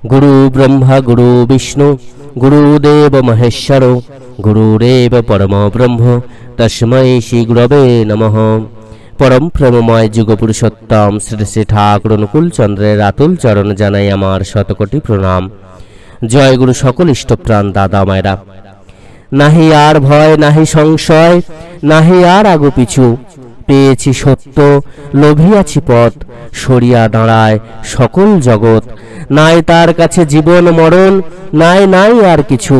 गुरु ब्रह्मा गुरु विष्णु गुरुदेव महेश्वर गुरुरेव परम ब्रह्म तस्मै श्री गुरवे नमः। परम प्रेममय जुग पुरुषोत्तम श्री श्री ठाकुर अनुकूल चंद्रेर आतुल चरण जानाई आमार शतकोटी प्रणाम। जय गुरु सकल इष्टप्राण दादा मायरा। नाहि आर भय नाहि संशय नाहि आर आगु पिछु, पेয়েছি সত্য লোভিয়াছি পথ, সরিয়া দাঁড়ায় সকল জগৎ। নাই তার কাছে জীবন মরণ নাই নাই আর কিছু,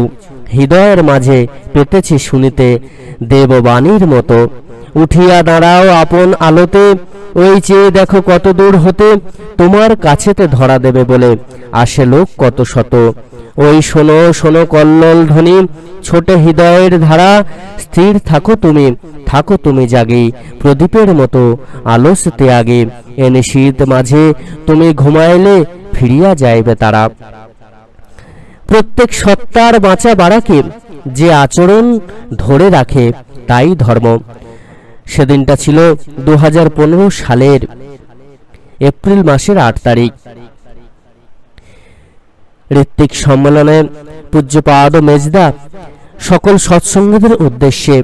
হৃদয়ের মাঝে পেতেছি শুনিতে দেববাণীর মতো। উঠিয়া দাঁড়াও আপন আলোতে, ওই চেয়ে দেখো কত দূর হতে তোমার কাছেতে ধরা দেবে বলে আসে লোক কত শত। ওই শোনো শোনো কল্লোল ধ্বনি ছোটে হৃদয়ের ধারা, স্থির থাকো তুমি জাগে প্রদীপের মতো আলোসতে আগে। এ নিশীথ মাঝে তুমি ঘুমাইলে ফিরিয়া যাইবে তারা। প্রত্যেক সত্তার বাঁচা বাড়াকে যে আচরণ ধরে রাখে তাই ধর্ম। সেদিনটা ছিল 2015 সালের এপ্রিল মাসের 8 তারিখ। ঋত্বিক সম্মেলনে পূজ্যপাদ মেজদা সকল সৎসঙ্গীদের উদ্দেশ্যে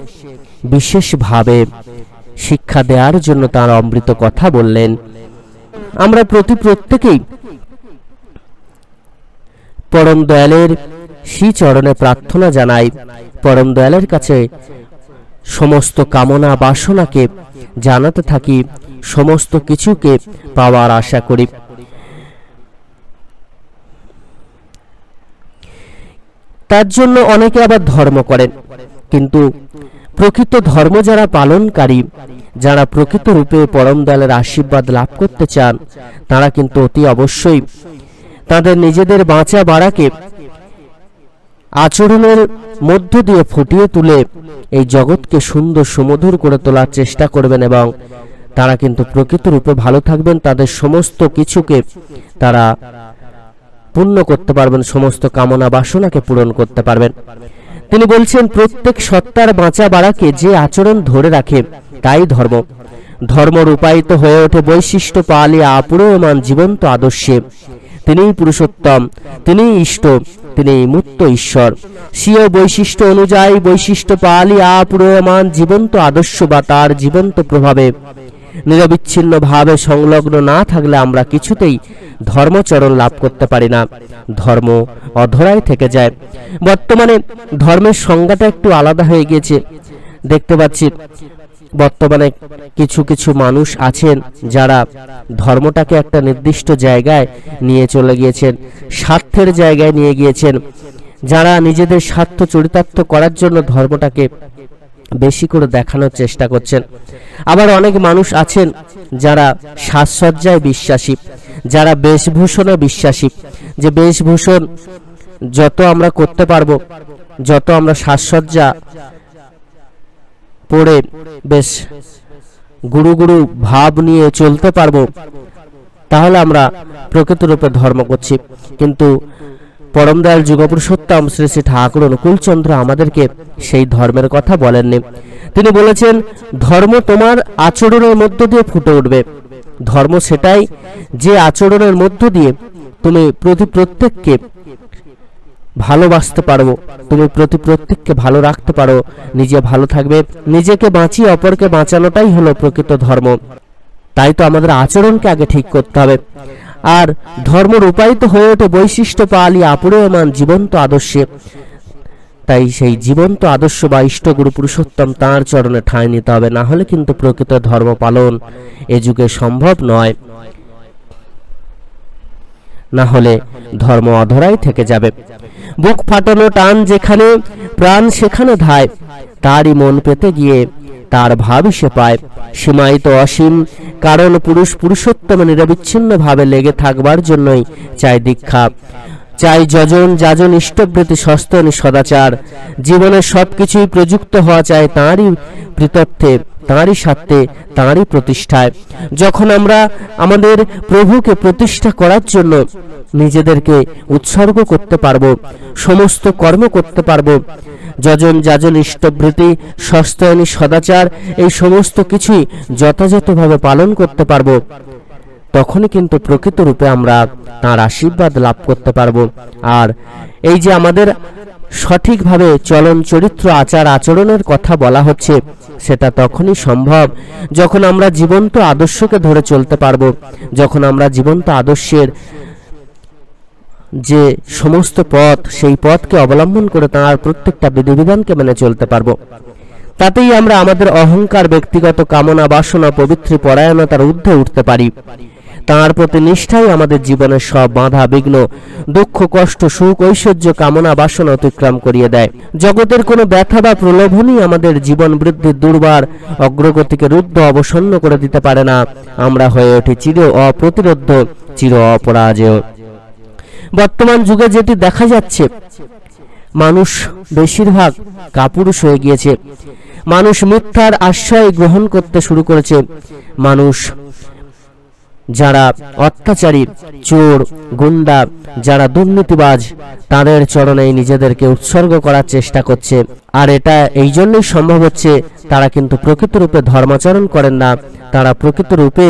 বিশেষভাবে শিক্ষা দেওয়ার জন্য তার অমৃত কথা বললেন। আমরা প্রত্যেকেই পরম দয়ালের শ্রী চরণে প্রার্থনা জানাই, পরম দয়ালের কাছে সমস্ত কামনা বাসনাকে জানাতে থাকি, সমস্ত কিছুকে পাওয়ার আশা করি। তার জন্য অনেকে আবার ধর্ম করেন, কিন্তু প্রকৃত ধর্ম যারা পালনকারী, যারা প্রকৃত রূপে পরম দয়ালের আশীর্বাদ লাভ করতে চান, তারা কিন্তু অতি অবশ্যই তাদের নিজেদের বাঁচা বাড়াকে আচরণের মধ্য দিয়ে ফুটিয়ে তুলে এই জগৎকে সুন্দর সুমধুর করে তোলার চেষ্টা করবেন, এবং তারা কিন্তু প্রকৃত রূপে ভালো থাকবেন। তাদের সমস্ত কিছুকে তারা পূর্ণ করতে পারবেন, সমস্ত কামনা বাসনাকে পূরণ করতে পারবেন। তিনি বলছেন প্রত্যেক সত্তার বাঁচা বাড়াকে যে আচরণ ধরে রাখে তাই ধর্ম। ধর্ম রূপায়িত হয়ে ওঠে বৈশিষ্ট্য পালি আপুরমান জীবন্ত আদর্শে। তিনিই পুরুষোত্তম, তিনিই ইষ্ট, তিনিই মুক্ত ঈশ্বর। স্বীয় বৈশিষ্ট্য অনুযায়ী বৈশিষ্ট্য পালি আপুরমান জীবন্ত আদর্শ বা তার জীবন্ত প্রভাবে নিরবিচ্ছিন্ন ভাবে সংলগ্ন না থাকলে আমরা কিছুতেই ধর্মচরণ লাভ করতে পারি না, ধর্ম অধরাই থেকে যায়। বর্তমানে ধর্মের সংজ্ঞাটা একটু আলাদা হয়ে গিয়েছে। দেখতে পাচ্ছি বর্তমানে কিছু কিছু মানুষ আছেন যারা ধর্মটাকে একটা নির্দিষ্ট জায়গায় নিয়ে চলে গিয়েছেন, স্বার্থের জায়গায় নিয়ে গিয়েছেন, যারা নিজেদের স্বার্থ চরিতার্থ করার জন্য ধর্মটাকে বেশি করে দেখানোর চেষ্টা করছেন। আবার অনেক মানুষ আছেন যারা সাজসজ্জায় বিশ্বাসী, যারা বেশভূষণে বিশ্বাসী, যে বেশভূষণ যত আমরা করতে পারবো, যত আমরা সাজসজ্জা পরে বেশ গুরু গুরু ভাব নিয়ে চলতে পারবো, তাহলে আমরা প্রকৃত রূপে ধর্ম করছি। কিন্তু পরম দয়াল যুগপুরুষোত্তম শ্রী শ্রী ঠাকুর অনুকূল চন্দ্র আমাদেরকে সেই ধর্মের কথা বলেননি। তিনি বলেছেন ধর্ম তোমার আচরণের মধ্য দিয়ে ফুটে উঠবে। ধর্ম সেটাই যে আচরণের মধ্য দিয়ে তুমি প্রত্যেককে ভালোবাসতে পারো, তুমি প্রত্যেককে ভালো রাখতে পারো, নিজে ভালো থাকবে, নিজেকে বাঁচিয়ে অপরকে বাঁচানোটাই হলো প্রকৃত ধর্ম। তাই তো আমাদের আচরণকে আগে ঠিক করতে হবে। আর ধর্ম রূপায়িত হয়ে ওঠে বৈশিষ্ট্য পালি আপুরমান জীবন্ত আদর্শে। তাই সেই জীবন্ত আদর্শ বা ইষ্টগুরু পুরুষোত্তম তাঁর চরণে ঠাঁই নিতে হবে, না হলে কিন্তু প্রকৃত ধর্ম পালন এ যুগে সম্ভব নয়, না হলে ধর্ম অধরাই থেকে যাবে। বুক ফাটানো টান যেখানে, প্রাণ সেখানে ধায়, তারই মন পেতে গিয়ে তার ভাবই সে পায়। সীমায়িত অসীম কারণ পুরুষোত্তম নিরবিচ্ছিন্ন ভাবে লেগে থাকবার জন্যই চাই দীক্ষা, চাই যজন যাজন ইষ্টবৃত্তি সস্তন সদাচার। জীবনের সবকিছুই প্রযুক্ত হওয়া চাই তাঁরই প্রীত্যর্থে, তাঁরই স্বার্থে, তাঁরই প্রতিষ্ঠায়। যখন আমরা আমাদের প্রভুকে প্রতিষ্ঠা করার জন্য নিজেদেরকে উৎসর্গ করতে পারবো, সমস্ত কর্ম করতে পারবো, যজন যাজন ইষ্টবৃত্তি সস্তয়নী সদাচার এই সমস্ত কিছুই যথাযথভাবে পালন করতে পারবো, তখনই কিন্তু প্রকৃত রূপে আমরা তার আশীর্বাদ লাভ করতে পারবো। আর এই যে আমাদের সঠিকভাবে চলন চরিত্র আচার আচরণের কথা বলা হচ্ছে, সেটা তখনই সম্ভব যখন আমরা জীবন্ত আদর্শকে ধরে চলতে পারবো, যখন আমরা জীবন্ত আদর্শের যে সমস্ত পথ, সেই পথকে অবলম্বন করে তার প্রত্যেকটা বিধিবিধানকে মেনে চলতে পারবো। তাতেই আমরা আমাদের অহংকার, ব্যক্তিগত কামনা বাসনা, পবিত্রী পরায়ণতার ঊর্ধ্বে উঠতে পারি। তাঁর প্রতি নিষ্ঠাই আমাদের জীবনের সব বাধা বিঘ্ন, দুঃখ কষ্ট সুখ ঐশ্বর্য কামনা বাসনা অতিক্রম করিয়ে দেয়। জগতের কোনো ব্যথা বা প্রলোভনই আমাদের জীবন বৃদ্ধির দুর্বার অগ্রগতিকে রুদ্ধ অবসন্ন করে দিতে পারে না। আমরা হয়ে উঠি চির অপ্রতিরোধ্য, চির অপরাজেয়। বর্তমান যুগে যেটি দেখা যাচ্ছে, মানুষ বেশিরভাগ কাপুরুষ হয়ে গিয়েছে। মানুষ মিথ্যার আশ্রয় গ্রহণ করতে শুরু করেছে। মানুষ যারা অত্যাচারী, চোর, গুন্ডা, যারা দুর্নীতিবাজ, তাদের চরণে নিজেদেরকে উৎসর্গ করার চেষ্টা করছে। আর এটা এই জন্যই সম্ভব হচ্ছে, তারা কিন্তু প্রকৃত রূপে ধর্মাচরণ করেন না। তারা প্রকৃত রূপে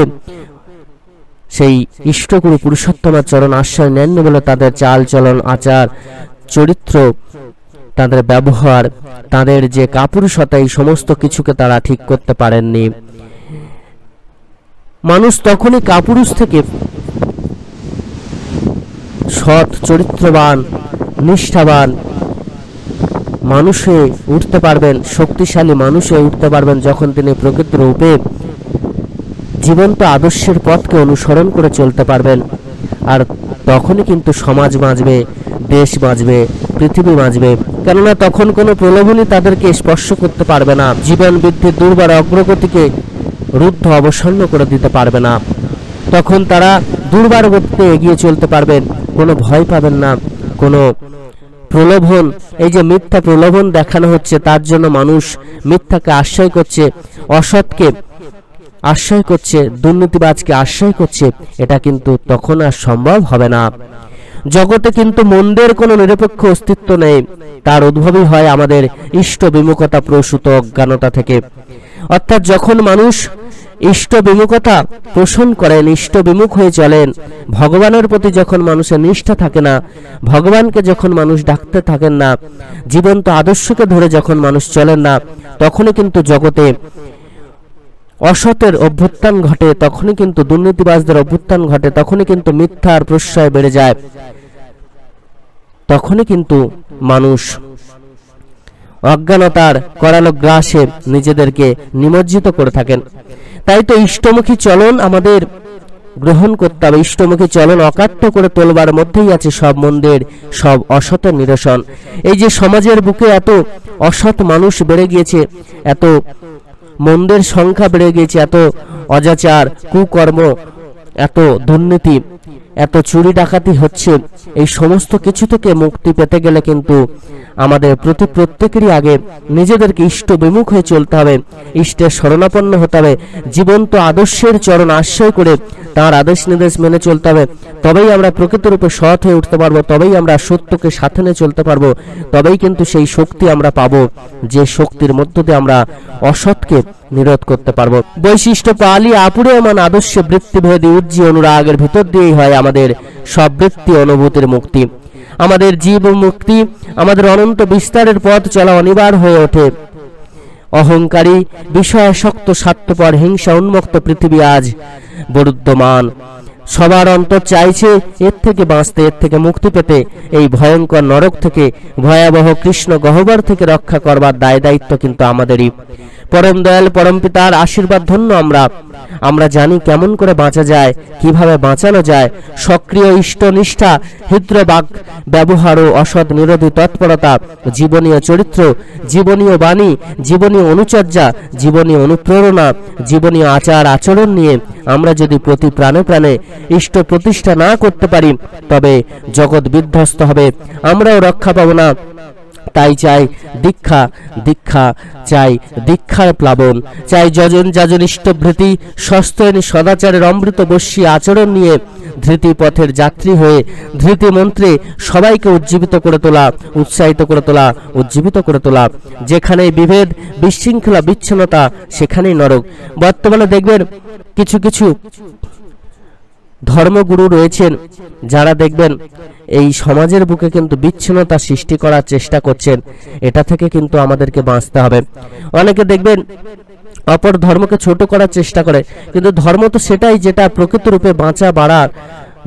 সেই ইষ্টগুরু পুরুষোত্তমের চরণ আশ্রয় নেননি বলে তাদের চাল চলন আচার চরিত্র, তাদের ব্যবহার, তাদের যে কাপুরুষতা, এই সমস্ত কিছুকে তারা ঠিক করতে পারেননি। মানুষ তখনই কাপুরুষ থেকে সৎ চরিত্রবান নিষ্ঠাবান মানুষে উঠতে পারবেন, শক্তিশালী মানুষে উঠতে পারবেন, যখন তিনি প্রকৃত রূপে জীবন্ত আদর্শের পথকে অনুসরণ করে চলতে পারবেন। আর তখনই কিন্তু সমাজ বাঁচবে, দেশ বাঁচবে, পৃথিবী বাঁচবে। কেননা তখন কোনো প্রলোভনই তাদেরকে স্পর্শ করতে পারবে না। জীবন বৃদ্ধির দুর্বার অগ্রগতিকে রুদ্ধ অবসন্ন করে দিতে পারবে না। তখন তারা দুর্বার গতিতে এগিয়ে চলতে পারবেন, কোনো ভয় পাবেন না। কোনো প্রলোভন, এই যে মিথ্যা প্রলোভন দেখানো হচ্ছে, তার জন্য মানুষ মিথ্যাকে আশ্রয় করছে, অসৎকে আশ্রয় করছে, দুর্নীতিবাজকে আশ্রয় করছে, এটা কিন্তু তখন আর সম্ভব হবে না। জগতে কিন্তু মন্দের কোনো নিরপেক্ষ অস্তিত্ব নেই। তার উদ্ভবই হয় আমাদের ইষ্ট বিমুখতা প্রসূত অজ্ঞানতা থেকে। অর্থাৎ যখন মানুষ ইষ্ট বিমুখতা পোষণ করেন, ইষ্ট বিমুখ হয়ে চলেন, ভগবানের প্রতি যখন মানুষের নিষ্ঠা থাকে না, ভগবানকে যখন মানুষ ডাকতে থাকেন না, জীবন্ত আদর্শকে ধরে যখন মানুষ চলেন না, তখনই কিন্তু জগতে অসতের অভ্যুত্থান ঘটে, তখনই কিন্তু দুর্নীতিবাজদের অভ্যুত্থান ঘটে, তখনই কিন্তু মিথ্যার প্রশ্রয় বেড়ে যায়, তখনই কিন্তু মানুষ অজ্ঞানতার করালো গ্রাসে নিজেদেরকে নিমজ্জিত করে থাকেন। তাই তো ইষ্টমুখী চলন আমাদের গ্রহণ করতে হবে। ইষ্টমুখী চলন অকাট্য করে তোলবার মধ্যেই আছে সব মন্দের, সব অসতের নিরসন। এই যে সমাজের বুকে এত অসৎ মানুষ বেড়ে গিয়েছে, এত মন্দের সংখ্যা বেড়ে গিয়েছে, এত অজাচার কুকর্ম, এত দুর্নীতি, এত চুরি ডাকাতি হচ্ছে, এই সমস্ত কিছু থেকে মুক্তি পেতে গেলে কিন্তু আমাদের প্রত্যেকেরই আগে নিজেদেরকে ইষ্ট বিমুখ হয়ে চলতে হবে, ইষ্টের শরণাপন্ন হতে হবে, জীবন্ত আদর্শের চরণ আশ্রয় করে তার আদেশ নির্দেশ মেনে চলতে হবে। তবেই আমরা প্রকৃত রূপে সৎ হয়ে উঠতে পারবো, তবেই আমরা সত্যকে সাথে নিয়ে চলতে পারবো, তবেই কিন্তু সেই শক্তি আমরা পাবো, যে শক্তির মধ্য দিয়ে আমরা অসৎকে নিরোধ করতে পারবো। বৈশিষ্ট্য পালি আপুরেমান আদর্শে বৃত্তিভেদী উজ্জি অনুরাগের ভিতর দিয়েই হয় আমাদের সব বৃত্তি অনুভূতির মুক্তি। আমাদের জীব মুক্তি, আমাদের অনন্ত বিস্তারের পথ চলা অনিবার্য হয়ে ওঠে। অহংকারী বিষয়াসক্ত স্বার্থপর হিংসা উন্মুক্ত পৃথিবী আজ বরুদ্ধমান। সবার অন্তর চাইছে এর থেকে বাঁচতে, এর থেকে মুক্তি পেতে, এই ভয়ঙ্কর নরক থেকে, ভয়াবহ কৃষ্ণ গহ্বর থেকে রক্ষা করবার দায় দায়িত্ব কিন্তু আমাদেরই। পরম দয়াল পরম পিতার আশীর্বাদ ধন্য আমরা জানি কেমন করে বাঁচা যায়, কিভাবে বাঁচানো যায়। সক্রিয় ইষ্টনিষ্ঠা, হৃদ্র বাক ব্যবহার ও অসৎ নিরোধী তৎপরতা, জীবনীয় চরিত্র, জীবনীয় বাণী, জীবনীয় অনুচর্যা, জীবনীয় অনুপ্রেরণা, জীবনীয় আচার আচরণ নিয়ে আমরা যদি প্রতি প্রাণে প্রাণে ইষ্ট প্রতিষ্ঠা না করতে পারি, তবে জগৎ বিধ্বস্ত হবে, আমরাও রক্ষা পাবো না। তাই চাই দীক্ষা, দীক্ষা চাই দীক্ষার প্লাবন, চাই যজন যাজন ইষ্টভৃতি সস্তয়নী সদাচারের অমৃত বর্ষী আচরণ নিয়ে ধৃতি পথের যাত্রী হয়ে ধৃতি মন্ত্রে সবাইকে উজ্জীবিত করে তোলা, উৎসাহিত করে তোলা, উজ্জীবিত করে তোলা। যেখানে বিভেদ, বিশৃঙ্খলা, বিচ্ছিন্নতা, সেখানেই নরক। বর্তমানে দেখবেন কিছু কিছু ধর্মগুরু রয়েছেন যারা দেখবেন এই সমাজের বুকে কিন্তু বিচ্ছিন্নতা সৃষ্টি করার চেষ্টা করছেন। এটা থেকে কিন্তু আমাদেরকে বাঁচতে হবে। অনেকে দেখবেন অপর ধর্মকে ছোট করার চেষ্টা করে, কিন্তু ধর্ম তো সেটাই যেটা প্রকৃত রূপে বাঁচা বাড়ার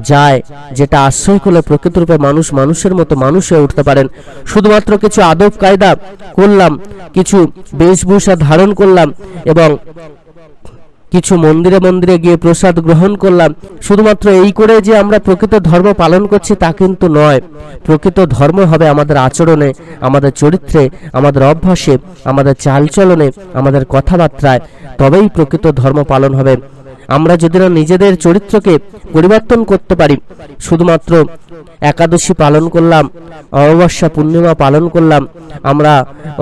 যায়, যেটা আশ্রয় করলে প্রকৃত রূপে মানুষ মানুষের মতো মানুষ হয়ে উঠতে পারেন। শুধুমাত্র কিছু আদব কায়দা করলাম, কিছু বেশভূষা ধারণ করলাম এবং কিছু মন্দিরে মন্দিরে গিয়ে প্রসাদ গ্রহণ করলাম, শুধুমাত্র এই করে যে আমরা প্রকৃত ধর্ম পালন করছি তা কিন্তু নয়। প্রকৃত ধর্ম হবে আমাদের আচরণে, আমাদের চরিত্রে, আমাদের অভ্যাসে, আমাদের চালচলনে, আমাদের কথাবার্তায়, তবেই প্রকৃত ধর্ম পালন হবে। আমরা যদি না নিজেদের চরিত্রকে পরিবর্তন করতে পারি, শুধুমাত্র একাদশী পালন করলাম, অমাবস্যা পূর্ণিমা পালন করলাম, আমরা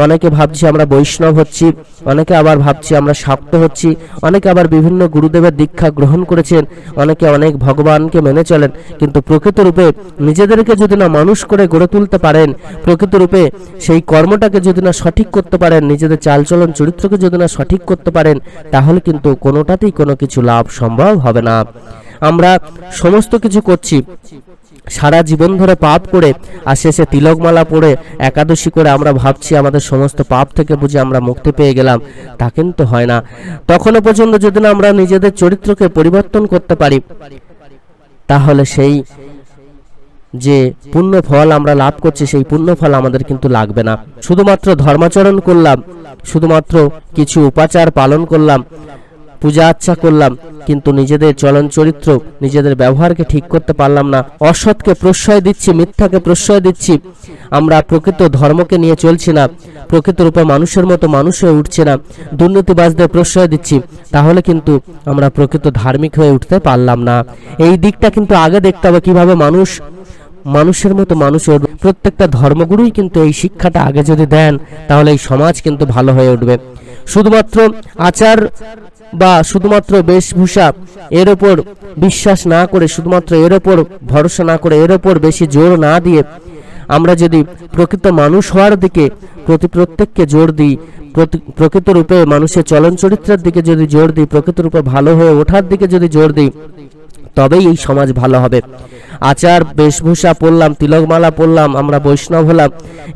অনেকে ভাবছি আমরা বৈষ্ণব হচ্ছি, অনেকে আবার ভাবছি আমরা শাক্ত হচ্ছি, অনেকে আবার বিভিন্ন গুরুদেবের দীক্ষা গ্রহণ করেছেন, অনেকে অনেক ভগবানকে মেনে চলেন, কিন্তু প্রকৃত রূপে নিজেদেরকে যদি না মানুষ করে গড়ে তুলতে পারেন, প্রকৃত রূপে সেই কর্মটাকে যদি না সঠিক করতে পারেন, নিজেদের চালচলন চরিত্রকে যদি না সঠিক করতে পারেন, তাহলে কিন্তু কোনোটাতেই কোনো কিছু লাভ সম্ভব হবে না। আমরা সমস্ত কিছু করছি, সারা জীবন ধরে পাপ করে আর শেষে তিলকমালা পরে একাদশী করে আমরা ভাবছি আমাদের সমস্ত পাপ থেকে বুঝে আমরা মুক্তি পেয়ে গেলাম, তা কিন্তু হয় না। তখনও পর্যন্ত যদি না আমরা নিজেদের চরিত্রকে পরিবর্তন করতে পারি, তাহলে সেই যে পুণ্য ফল আমরা লাভ করছি সেই পুণ্য ফল আমাদের কিন্তু লাগবে না। শুধুমাত্র ধর্মাচরণ করলাম, শুধুমাত্র কিছু উপাচার পালন করলাম, পূজা আচ্ছা করলাম, কিন্তু নিজেদের চলন চরিত্র, নিজেদের ব্যবহারকে ঠিক করতে পারলাম না, অসৎকে প্রশ্রয় দিচ্ছি, মিথ্যাকে প্রশ্রয় দিচ্ছি, আমরা প্রকৃত ধর্মকে নিয়ে চলছি না, প্রকৃত রূপে মানুষের মতো মানুষ হয়ে উঠছে না, দুর্নীতিবাজদের প্রশ্রয় দিচ্ছি, তাহলে কিন্তু আমরা প্রকৃত ধার্মিক হয়ে উঠতে পারলাম না। এই দিকটা কিন্তু আগে দেখতে হবে, কিভাবে মানুষ মানুষের মতো মানুষ। প্রত্যেকটা ধর্মগুরুই কিন্তু এই শিক্ষাটা আগে যদি দেন, তাহলে এই সমাজ কিন্তু ভালো হয়ে উঠবে। শুধুমাত্র আচার বা শুধুমাত্র বেশভূষা এর ওপর বিশ্বাস না করে, শুধুমাত্র এর ওপর ভরসা না করে, এর ওপর বেশি জোর না দিয়ে আমরা যদি প্রকৃত মানুষ হওয়ার দিকে প্রত্যেককে জোর দিই, প্রকৃত রূপে মানুষের চলন চরিত্রের দিকে যদি জোর দিই, প্রকৃত রূপে ভালো হয়ে ওঠার দিকে যদি জোর দিই, তবেই এই সমাজ ভালো হবে। আচার বেশভূষা পরলাম, তিলকমালা পরলাম, আমরা বৈষ্ণব হলাম,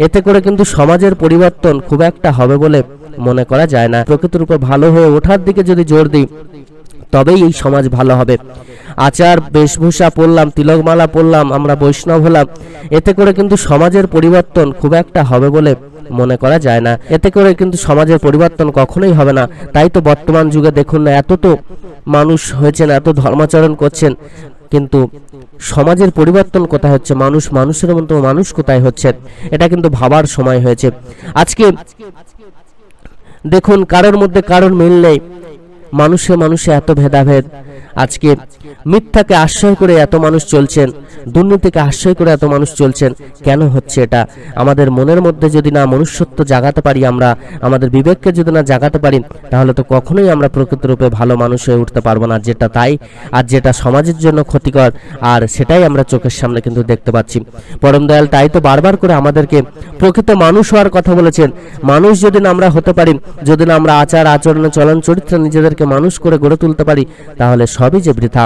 এতে করে কিন্তু সমাজের পরিবর্তন খুব একটা হবে বলে মনে করা যায় না। প্রকৃত রূপে ভালো হয়ে ওঠার দিকে যদি জোর দিই, তবেই এই সমাজ ভালো হবে। আচার বেশভূষা পরলাম, তিলকমালা পরলাম, আমরা বৈষ্ণব হলাম, এতে করে কিন্তু সমাজের পরিবর্তন খুব একটা হবে বলে মনে করা যায় না। এতে করে কিন্তু সমাজের পরিবর্তন কখনোই হবে না। তাই তো বর্তমান যুগে দেখুন না, এত তো মানুষ হয়েছেন, এত ধর্মাচরণ করছেন, কিন্তু সমাজের পরিবর্তন কোথায় হচ্ছে? মানুষ মানুষের মতো মানুষ কোথায় হচ্ছেন? এটা কিন্তু ভাবার সময় হয়েছে। আজকে দেখুন, কারোর মধ্যে কারোর মিল নেই, মানুষে মানুষে এত ভেদাভেদ। আজকে মিথ্যাকে আশ্রয় করে এত মানুষ চলছেন, দুর্নীতিকে আশ্রয় করে এত মানুষ চলছেন। কেন হচ্ছে এটা? আমাদের মনের মধ্যে যদি না মনুষ্যত্ব জাগাতে পারি, আমরা আমাদের বিবেককে যদি না জাগাতে পারি, তাহলে তো কখনোই আমরা প্রকৃত রূপে ভালো মানুষ হয়ে উঠতে পারবো না। যেটা তাই, আর যেটা সমাজের জন্য ক্ষতিকর, আর সেটাই আমরা চোখের সামনে কিন্তু দেখতে পাচ্ছি। পরম দয়াল তাই তো বারবার করে আমাদেরকে প্রকৃত মানুষ হওয়ার কথা বলেছেন। মানুষ যদি না আমরা হতে পারি, যদি না আমরা আচার আচরণে চলন চরিত্রে নিজেদেরকে মানুষ করে গড়ে তুলতে পারি, তাহলে সবই যে বৃথা।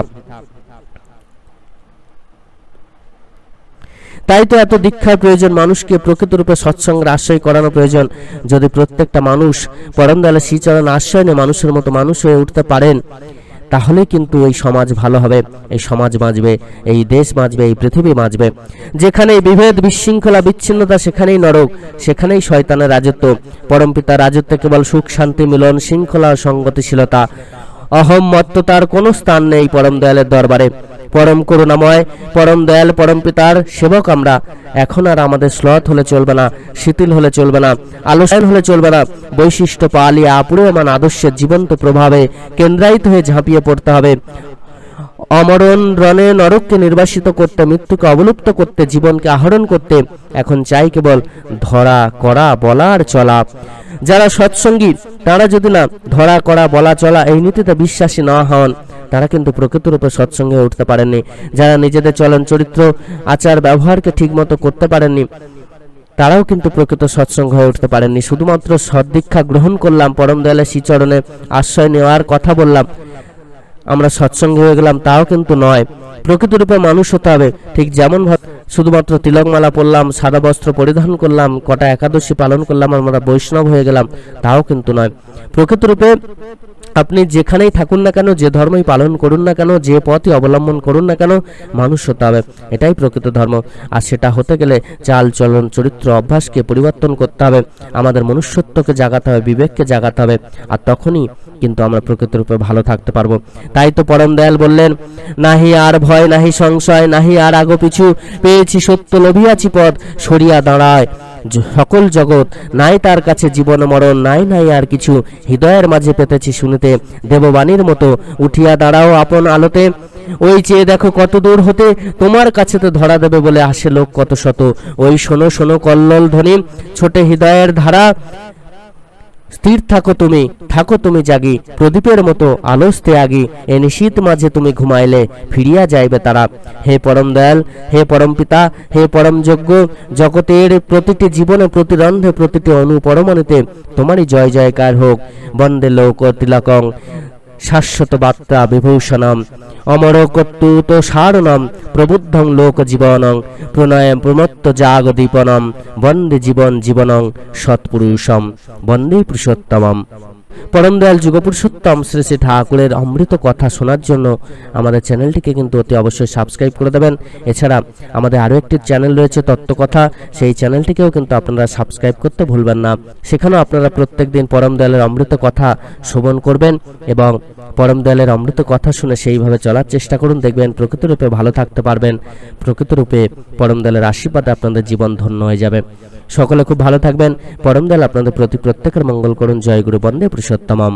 তাই তো এত দীক্ষার প্রয়োজন, মানুষকে প্রকৃত রূপে সৎসঙ্গের আশ্রয় করানো প্রয়োজন। যদি প্রত্যেকটা মানুষ পরম দয়ালের শ্রীচরণ আশ্রয় নিয়ে মানুষের মতো মানুষ হয়ে উঠতে পারেন, তাহলে কিন্তু এই সমাজ ভালো হবে, এই সমাজ বাঁচবে, এই দেশ বাঁচবে, এই পৃথিবী বাঁচবে। যেখানে বিভেদ, বিশৃঙ্খলা, বিচ্ছিন্নতা, সেখানেই নরক, সেখানেই শয়তানের রাজত্ব। পরম পিতার রাজত্বে কেবল সুখ, শান্তি, মিলন, শৃঙ্খলা, সংগতিশীলতা, অহম মত্ততার কোনো স্থান নেই পরম দয়ালের দরবারে। পরম করুণাময় পরম দয়াল পরম পিতার সেবক আমরা। এখন আর আমাদের শ্লথ হলে চলবে না, শিথিল হলে চলবে না, আলস্য হলে চলবে না। বৈশিষ্ট্য পালিয়ে আপুরমান আদর্শের জীবন্ত প্রভাবে কেন্দ্রায়িত হয়ে ঝাঁপিয়ে পড়তে হবে। অমরণ রণে নরককে নির্বাসিত করতে, মৃত্যুকে অবলুপ্ত করতে, জীবনকে আহরণ করতে এখন চাই কেবল ধরা করা, বলা আর চলা। যারা সৎসঙ্গী, তারা যদি না ধরা করা, বলা চলা এই নীতিতে বিশ্বাসী না হন, তারা কিন্তু প্রকৃত রূপে সৎসঙ্গে উঠতে পারেননি। যারা নিজেদের চলন চরিত্র, আচার ব্যবহারকে ঠিক মতো করতে পারেননি, তারাও কিন্তু প্রকৃত সৎসঙ্গ হয়ে উঠতে পারেননি। শুধুমাত্র সদ্দীক্ষা গ্রহণ করলাম, পরম দয়ালের শ্রীচরণে আশ্রয় নেওয়ার কথা বললাম, আমরা সৎসঙ্গী হয়ে গেলাম তাও কিন্তু নয়। প্রকৃতরূপে মানুষ হতে হবে। ঠিক যেমন শুধুমাত্র তিলকমালা পরলাম, সাদা বস্ত্র পরিধান করলাম, কটা একাদশী পালন করলাম, আমরা বৈষ্ণব হয়ে গেলাম তাও কিন্তু নয়। প্রকৃতরূপে আপনি যেখানেই থাকুন না কেন, যে ধর্মই পালন করুন না কেন, যে পথই অবলম্বন করুন না কেন, মানুষ হতে হবে। এটাই প্রকৃত ধর্ম। আর সেটা হতে গেলে চাল চলন চরিত্র অভ্যাসকে পরিবর্তন করতে হবে, আমাদের মনুষ্যত্বকে জাগাতে হবে, বিবেককে জাগাতে হবে। আর তখনই কিন্তু আমরা প্রকৃতরূপে ভালো থাকতে পারবো। তাই তো পরম দয়াল বললেন, নাহি আর ভয়, নাহি সংশয়, নাহি আর আগো পিছু, পেয়েছি সত্য, লভিয়াছি পথ, সরিয়া দাঁড়ায় সকল জগৎ, নাই তার কাছে জীবন মরণ, নাই নাই আর কিছু, হৃদয়ের মাঝে পেতেছি শুনিতে, দেববাণীর মতো উঠিয়া দাঁড়াও আপন আলোতে, ওই চেয়ে দেখো কত দূর হতে, তোমার কাছে তো ধরা দেবে বলে আসে লোক কত শত, ওই শোনো শোনো কল্লোল ধ্বনি, ছোটে হৃদয়ের ধারা, স্থির থাকো তুমি জাগি, প্রদীপের মতো আলোস্তে আগি, এ নিশীত মাঝে তুমি ঘুমাইলে ফিরিয়া যাইবে তারা। হে পরম দয়াল, হে পরম পিতা, হে পরম যজ্ঞ, জগতের প্রতিটি জীবনে, প্রতি রন্ধে, প্রতিটি অনু পরমাণুতে তোমারই জয় জয়কার হোক। বন্দে লোক তিলকং শাশ্বত বার্তা বিভূষণম, অমর কর্তুত সারণম, প্রবুদ্ধং লোক জীবনং, প্রণয়ম প্রমত্ত জাগদীপনম, বন্দে জীবনং সৎপুরুষম, বন্দে পুরুষোত্তমম। পরম দয়াল যুগপুরুষোত্তম শ্রী শ্রী ঠাকুরের অমৃত কথা শোনার জন্য আমাদের চ্যানেলটিকে কিন্তু অতি অবশ্যই সাবস্ক্রাইব করে দেবেন। এছাড়া আমাদের আরও একটি চ্যানেল রয়েছে তত্ত্বকথা, সেই চ্যানেলটিকেও কিন্তু আপনারা সাবস্ক্রাইব করতে ভুলবেন না। সেখানেও আপনারা প্রত্যেক দিন পরম দয়ালের অমৃত কথা শ্রবণ করবেন এবং পরম দয়ালের অমৃত কথা শুনে সেইভাবে চলার চেষ্টা করুন। দেখবেন প্রকৃতরূপে ভালো থাকতে পারবেন, প্রকৃতরূপে পরম দয়ালের আশীর্বাদে আপনাদের জীবন ধন্য হয়ে যাবে। সকলে খুব ভালো থাকবেন। পরম দয়াল আপনাদের প্রতি প্রত্যেকের মঙ্গল করুন। জয় গুরু, বন্দে পুরুষোত্তমম।